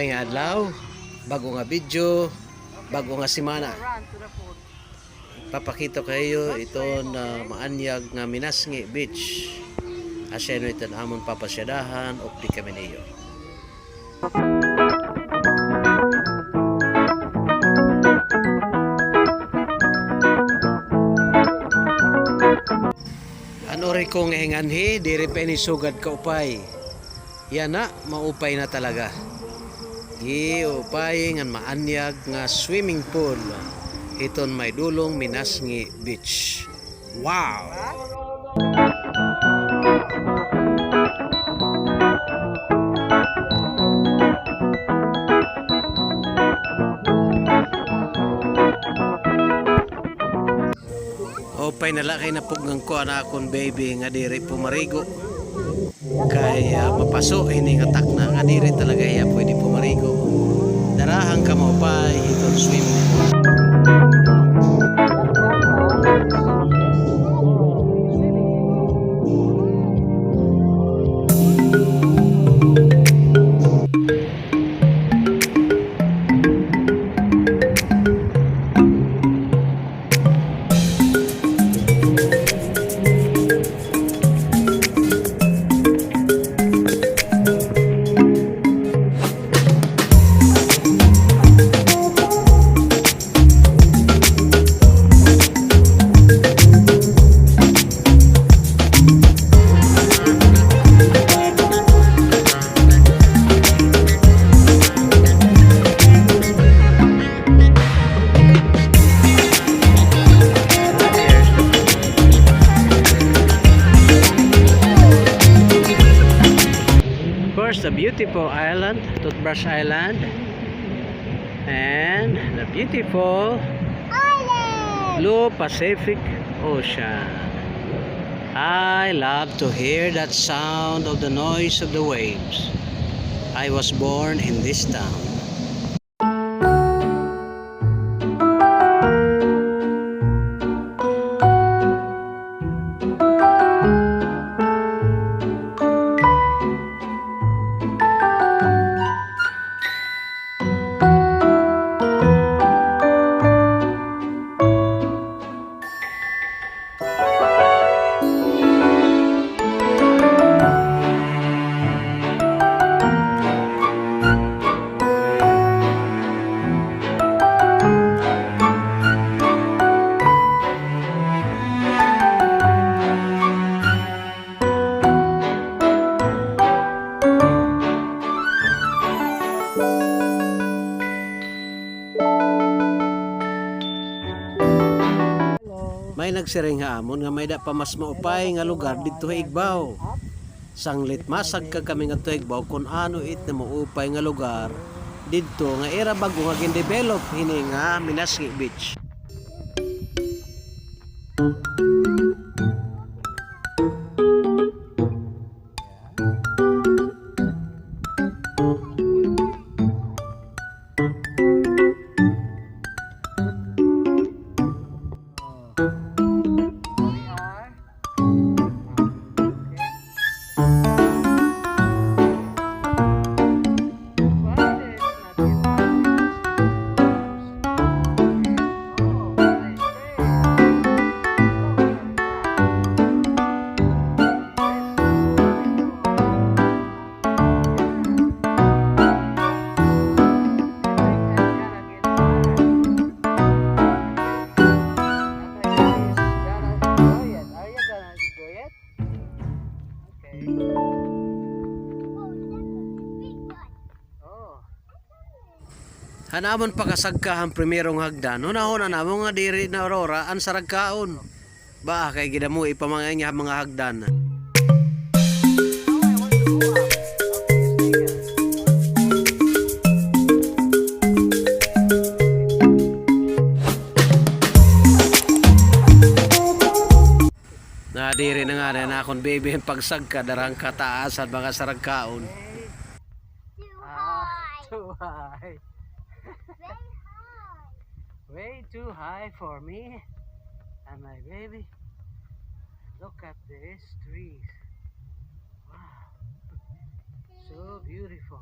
maupay nga adlaw, bago nga video, bago nga semana. Papakita kayo ito na maanyag nga Menasnge Beach. Asyano ito na amon papasyadahan o di kami niyo. Ano rin kong hinganhi, di rin pa inisugad ka upay. Yan na, maupay na talaga. Upay nga maanyag nga swimming pool. Iton may dulong Menasnge Beach. Wow! Upay na lakay na puggang ko na akong baby nga diri pumarigo. Kaya mapaso ini nga takna nga diri talaga iya pwede pumarigo. Darahang ka maupay iton swimming pool. The beautiful island, Toothbrush Island, and the beautiful blue Pacific Ocean. I love to hear that sound of the noise of the waves. I was born in this town. May nagsiring hamon nga may da pa mas maupay nga lugar dito sa Igbaw. Sanglit masag ka kami nga to Igbaw kung ano it na maupay nga lugar dito nga era bago nga gin-develop hini nga Menasnge Beach. Hanamon pakasagkahang primerong hagdan. Una-una na mo nga diri na Aurora ang saragkaon. Ba kay gida mo ipamangay nga mga hagdan. Na diri na nga na akong baby ang pagsagka darang kataas at mga saragkaon. Too high. Way too high for me and my baby. Look at these trees. Wow, so beautiful.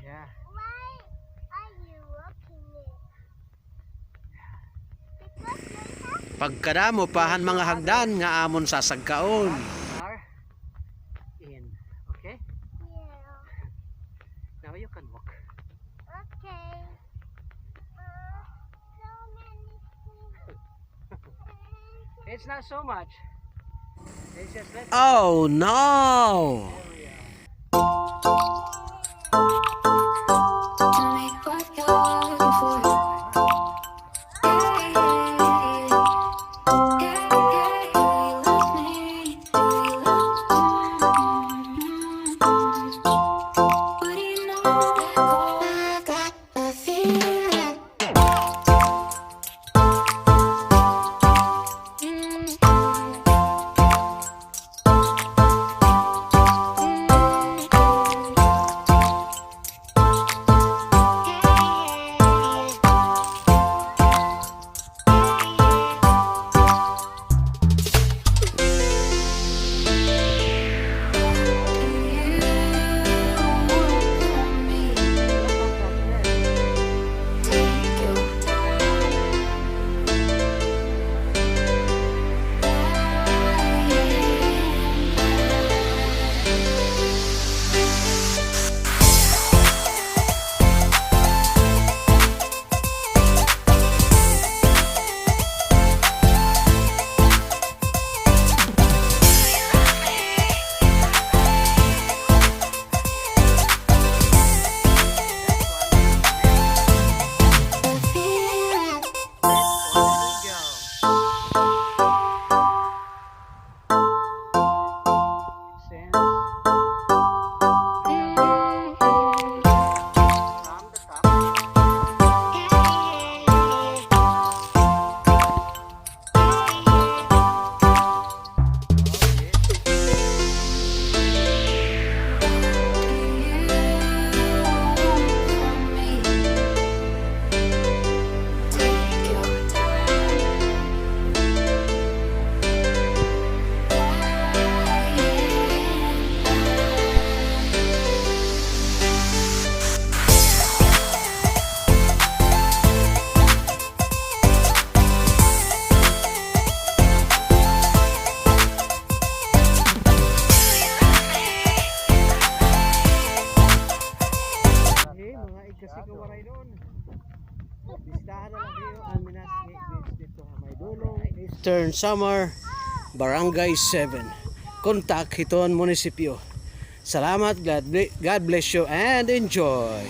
Yeah. Why are you walking it? Because you're happy. Pagkadamo pahan mga hagdan nga amon sasagkaon. Yeah. Okay? Now you can walk. Okay. So many things. It's not so much. It's just oh no! Tell me what you're looking for. Kasi kung waray doon. Bistahan na lang kayo ang MENASNGE Beach dito sa may dulong Eastern Samar, Barangay 7. Contact Hiton Munisipyo. Salamat, God bless you and enjoy.